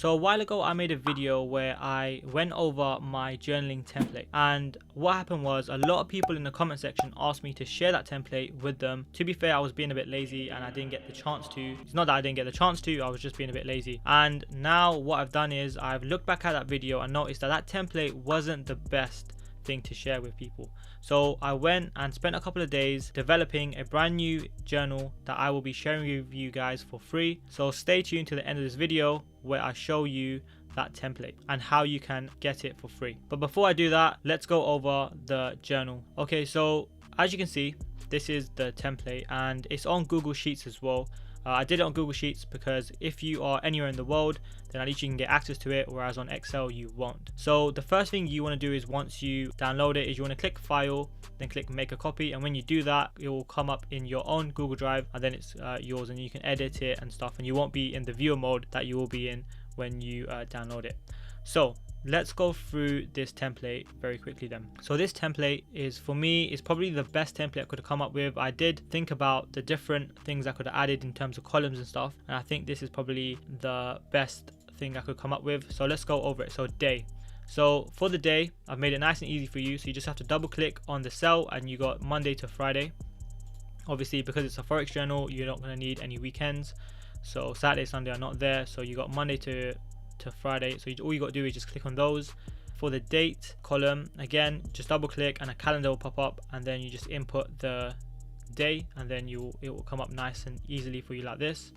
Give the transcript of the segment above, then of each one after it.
So a while ago I made a video where I went over my journaling template, and what happened was a lot of people in the comment section asked me to share that template with them. To be fair, I was being a bit lazy and I didn't get the chance to. It's not that I didn't get the chance to, I was just being a bit lazy. And now what I've done is I've looked back at that video and noticed that that template wasn't the best thing to share with people. So I went and spent a couple of days developing a brand new journal that I will be sharing with you guys for free. So stay tuned to the end of this video where I show you that template and how you can get it for free. But before I do that, let's go over the journal. Okay, so as you can see, this is the template and it's on Google Sheets as well. I did it on Google Sheets because if you are anywhere in the world, then at least you can get access to it, whereas on Excel you won't. So the first thing you want to do is, once you download it, is you want to click File, then click Make a Copy, and when you do that, it will come up in your own Google Drive, and then it's yours, and you can edit it and stuff, and you won't be in the viewer mode that you will be in when you download it. So let's go through this template very quickly then. So this template is, for me, is probably the best template I could have come up with. I did think about the different things I could have added in terms of columns and stuff, and I think this is probably the best thing I could come up with. So let's go over it. So day. So for the day, I've made it nice and easy for you. So you just have to double click on the cell and you got Monday to Friday. Obviously, because it's a Forex journal, you're not going to need any weekends. So Saturday, Sunday are not there. So you got Monday to Friday. So all you got to do is just click on those. For the date column, again, just double click and a calendar will pop up, and then you just input the day, and then it will come up nice and easily for you like this.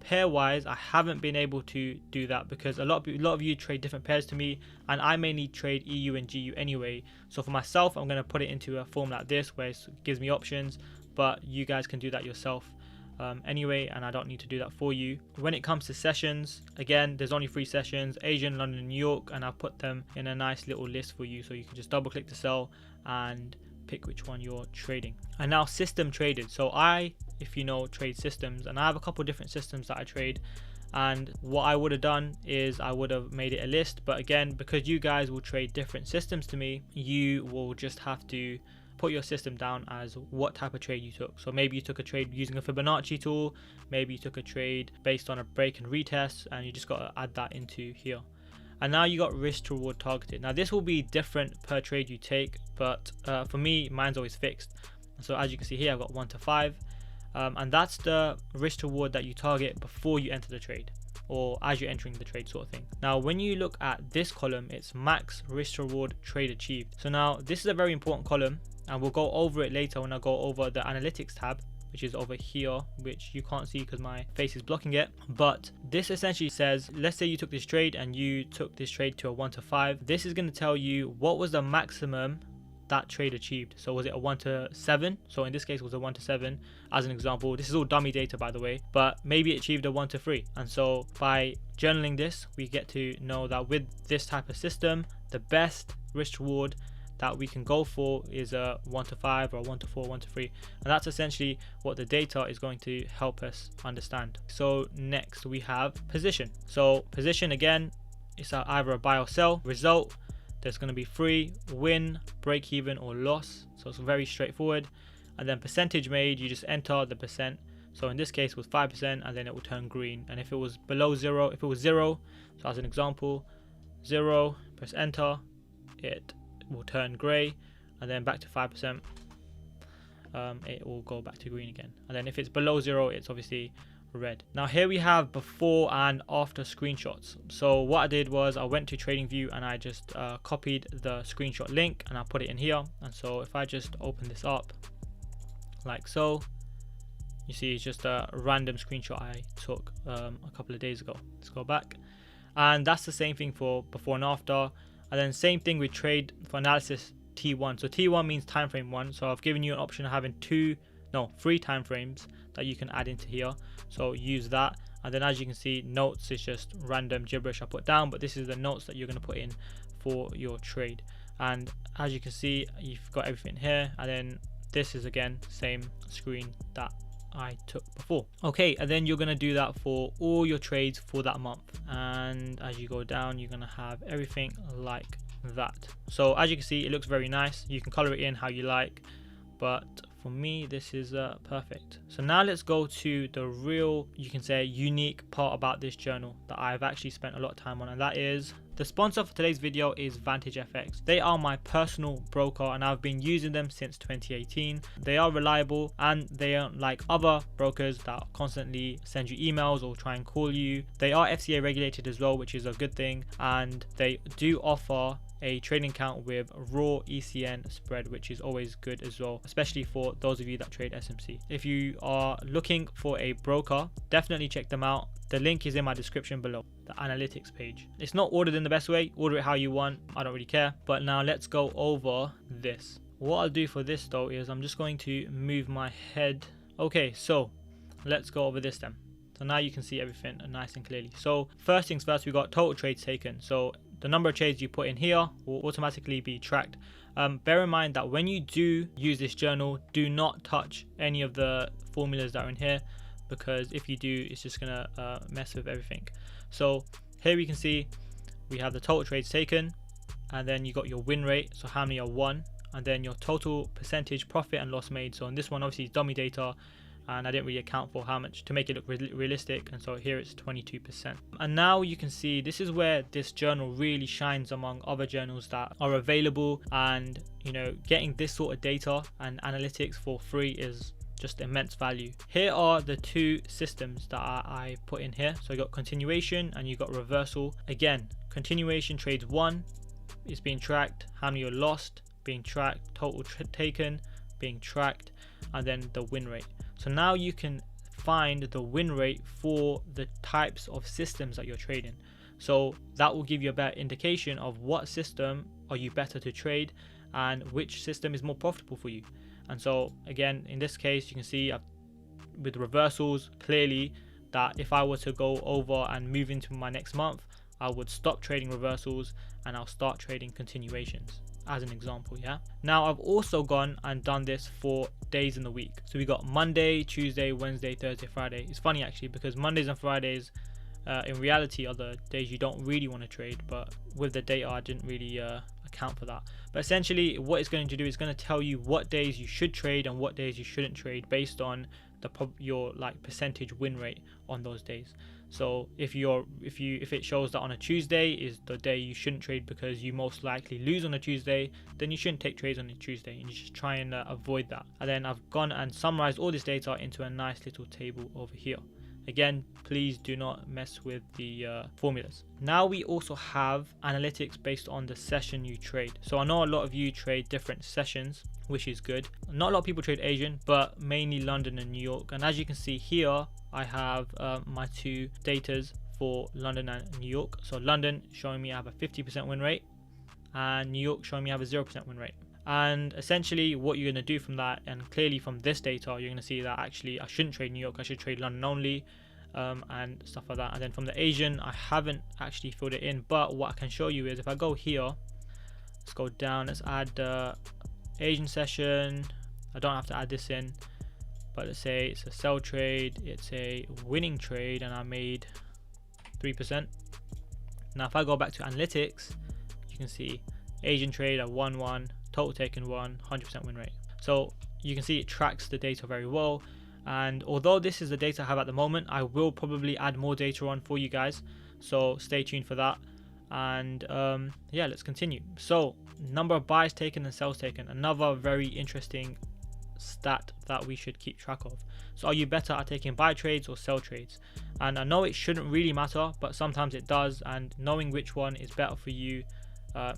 Pairwise, I haven't been able to do that because a lot of you trade different pairs to me, and I mainly trade EU and GU anyway. So for myself, I'm going to put it into a form like this where it gives me options, but you guys can do that yourself anyway, and I don't need to do that for you. When it comes to sessions, again, there's only 3 sessions: Asian, London, New York, and I'll put them in a nice little list for you, so you can just double click the cell and pick which one you're trading. And now system traded. So I, if you know, trade systems, and I have a couple different systems that I trade. And what I would have done is I would have made it a list, but again, because you guys will trade different systems to me, you will just have to put your system down as what type of trade you took. So maybe you took a trade using a Fibonacci tool, maybe you took a trade based on a break and retest, and you just got to add that into here. And now you got risk to reward targeted. Now this will be different per trade you take, but for me, mine's always fixed. So as you can see here, I've got 1 to 5, and that's the risk to reward that you target before you enter the trade, or as you're entering the trade, sort of thing. Now when you look at this column, it's max risk to reward trade achieved. So now this is a very important column, and we'll go over it later when I go over the analytics tab, which is over here, which you can't see because my face is blocking it. But this essentially says, let's say you took this trade and you took this trade to a 1 to 5. This is going to tell you what was the maximum that trade achieved. So was it a 1 to 7? So in this case it was a 1 to 7 as an example. This is all dummy data, by the way, but maybe it achieved a 1 to 3. And so by journaling this, we get to know that with this type of system, the best risk reward that we can go for is a 1 to 5 or a 1 to 4, 1 to 3, and that's essentially what the data is going to help us understand. So next we have position. So position, again, it's either a buy or sell. Result, there's going to be free, win, break even, or loss. So it's very straightforward. And then percentage made, you just enter the percent. So in this case it was 5%, and then it will turn green. And if it was below 0, if it was 0, so as an example, 0, press enter, it will turn gray, and then back to 5%, it will go back to green again. And then if it's below 0, it's obviously red. Now here we have before and after screenshots. So what I did was I went to TradingView and I just copied the screenshot link and I put it in here. And so if I just open this up like so, you see it's just a random screenshot I took a couple of days ago. Let's go back, and that's the same thing for before and after. And then same thing with trade for analysis T1. So T1 means time frame 1. So I've given you an option of having 3 time frames that you can add into here. So use that. And then as you can see, notes is just random gibberish I put down, but this is the notes that you're going to put in for your trade. And as you can see, you've got everything here. And then this is again same screen that I took before. Okay, and then you're going to do that for all your trades for that month, and as you go down you're going to have everything like that. So as you can see, it looks very nice. You can color it in how you like, but for me this is perfect. So now let's go to the real, you can say, unique part about this journal that I've actually spent a lot of time on, and that is the sponsor for today's video is Vantage FX. They are my personal broker and I've been using them since 2018. They are reliable and they aren't like other brokers that constantly send you emails or try and call you. They are FCA regulated as well, which is a good thing, and they do offer a trading account with raw ECN spread, which is always good as well, especially for those of you that trade SMC. If you are looking for a broker, definitely check them out. The link is in my description below, the analytics page. It's not ordered in the best way, order it how you want, I don't really care. But now let's go over this. What I'll do for this though is I'm just going to move my head. Okay, so let's go over this then. So now you can see everything nice and clearly. So first things first, we got total trades taken. So the number of trades you put in here will automatically be tracked. Bear in mind that when you do use this journal, do not touch any of the formulas that are in here, because if you do, it's just gonna mess with everything. So here we can see we have the total trades taken, and then you got your win rate, so how many are won, and then your total percentage profit and loss made. So in this one obviously is dummy data, and I didn't really account for how much to make it look realistic, and so here it's 22%. And now you can see this is where this journal really shines among other journals that are available, and you know, getting this sort of data and analytics for free is just immense value. Here are the two systems that I put in here. So you got continuation and you got reversal. Again, continuation trades 1 is being tracked, how many you're lost being tracked, total taken being tracked, and then the win rate. So now you can find the win rate for the types of systems that you're trading. So that will give you a better indication of what system are you better to trade and which system is more profitable for you. And so again, in this case, you can see with reversals clearly that if I were to go over and move into my next month, I would stop trading reversals and I'll start trading continuations, as an example. Yeah, now I've also gone and done this for days in the week. So we got Monday, Tuesday, Wednesday, Thursday, Friday. It's funny actually, because Mondays and Fridays in reality are the days you don't really want to trade, but with the data I didn't really account for that. But essentially what it's going to do is going to tell you what days you should trade and what days you shouldn't trade based on your like percentage win rate on those days. So if it shows that on a Tuesday is the day you shouldn't trade because you most likely lose on a Tuesday, then you shouldn't take trades on a Tuesday, and you just try and avoid that. And then I've gone and summarized all this data into a nice little table over here. Again, please do not mess with the formulas. Now we also have analytics based on the session you trade. So I know a lot of you trade different sessions, which is good. Not a lot of people trade Asian, but mainly London and New York. And as you can see here, I have my two datas for London and New York. So London showing me I have a 50% win rate, and New York showing me I have a 0% win rate. And essentially what you're going to do from that, and clearly from this data, you're going to see that actually I shouldn't trade New York, I should trade London only, and stuff like that. And then from the Asian, I haven't actually filled it in, but what I can show you is if I go here, let's go down, let's add the Asian session. I don't have to add this in, but let's say it's a sell trade, it's a winning trade, and I made 3%. Now if I go back to analytics, you can see Asian trade at 1-1, total taken 1, 100% win rate. So you can see it tracks the data very well. And although this is the data I have at the moment, I will probably add more data on for you guys, so stay tuned for that. And yeah, let's continue. So number of buys taken and sells taken, another very interesting stat that we should keep track of. So are you better at taking buy trades or sell trades? And I know it shouldn't really matter, but sometimes it does, and knowing which one is better for you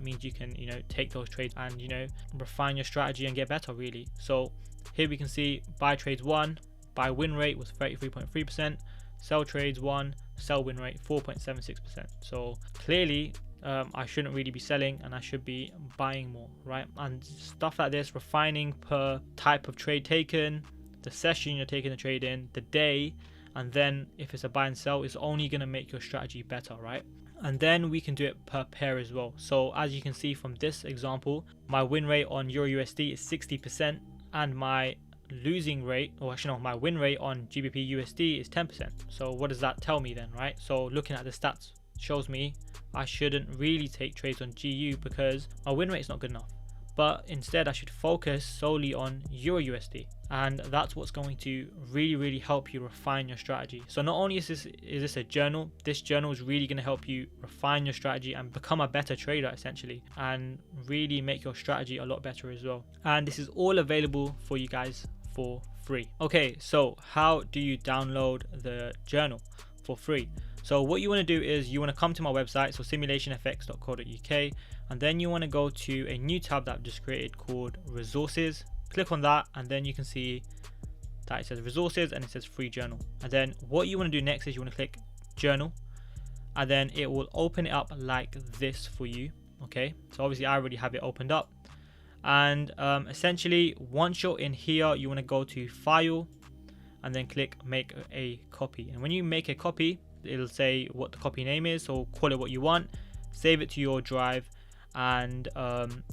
means you can, you know, take those trades and, you know, refine your strategy and get better really. So here we can see buy trades 1, buy win rate was 33.3%, sell trades 1, sell win rate 4.76%. So clearly I shouldn't really be selling and I should be buying more, right? And stuff like this, refining per type of trade taken, the session you're taking the trade in, the day, and then if it's a buy and sell, it's only going to make your strategy better, right? And then we can do it per pair as well. So as you can see from this example, my win rate on Euro USD is 60%, and my losing rate, or actually no, my win rate on GBP USD is 10%. So what does that tell me then, right? So looking at the stats shows me I shouldn't really take trades on GU because my win rate is not good enough. but instead I should focus solely on Euro USD. And that's what's going to really help you refine your strategy. So not only is this a journal, this journal is really going to help you refine your strategy and become a better trader essentially, and really make your strategy a lot better as well. And this is all available for you guys for free. Okay, so how do you download the journal for free? So what you want to do is you want to come to my website, so simulationfx.co.uk, and then you want to go to a new tab that I've just created called resources. Click on that, and then you can see that it says resources and it says free journal. And then what you want to do next is you want to click journal, and then it will open it up like this for you. Okay, so obviously I already have it opened up, and essentially once you're in here, you want to go to file and then click make a copy. And when you make a copy, it'll say what the copy name is, so call it what you want, save it to your drive, and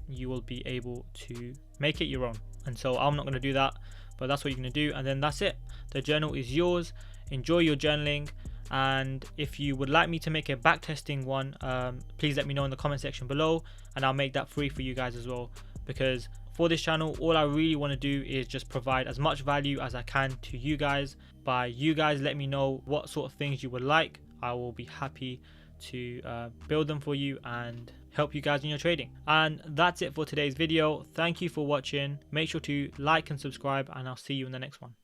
you will be able to make it your own. And so I'm not going to do that, but that's what you're going to do, and then that's it. The journal is yours. Enjoy your journaling, and if you would like me to make a backtesting one, please let me know in the comment section below, and I'll make that free for you guys as well, because for this channel all I really want to do is just provide as much value as I can to you guys. By you guys let me know what sort of things you would like, I will be happy to build them for you and help you guys in your trading. And that's it for today's video. Thank you for watching. Make sure to like and subscribe, and I'll see you in the next one.